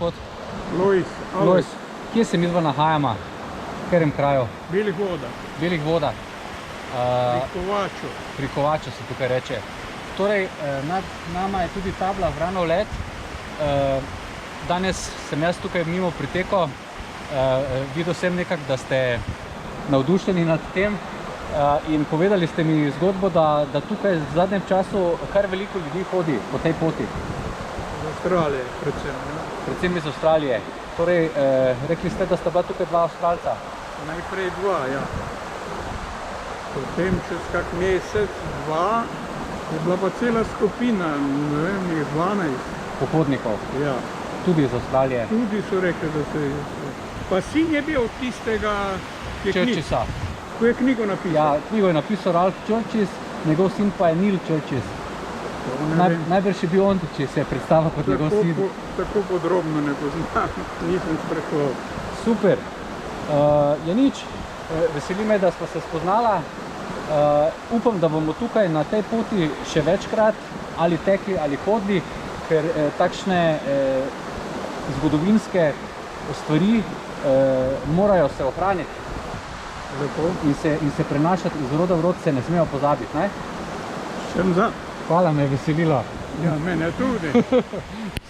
gospod? Lojs. Lojs. Kje se midva nahajamo? V katerem kraju? Belih voda. Belih voda. Pri Kovaču. Pri Kovaču se tukaj reče. Torej, nad nama je tudi tabla Vranov let. Danes sem jaz tukaj mimo pritekel. Videl sem nekako, da ste navdušeni nad tem. In povedali ste mi zgodbo, da tukaj v zadnjem času kar veliko ljudi hodi po tej poti. Iz Avstralije predvsem. Ja. Predvsem iz Avstralije. Torej, rekli ste, da sta bila tukaj dva Avstralca. Najprej dva, ja. Potem čez kak mesec, dva, je bila pa cela skupina, ne vem, 12. Pohodnikov. Ja. Tudi iz Avstralije. Tudi so rekli, da se je. Pa sin je bil tistega, Churchisa. ko je knjigo napisal. Ja, knjigo je napisal Ralph Churchis, njegov sin pa je Neil Churchis. Najbrž je bil on, če se je predstavil kot njegov sin. Tako podrobno ne poznam, nisem spraševal. Super. Je nič, veseli me, da sva se spoznala. Upam, da bomo tukaj na tej poti še večkrat ali tekli ali hodili, ker takšne zgodovinske stvari morajo se ohraniti. Lepo. In se prenašati iz roda v rod, se ne smejo pozabiti, ne? Sem za. Hvala, me je veselilo. Ja, mene tudi.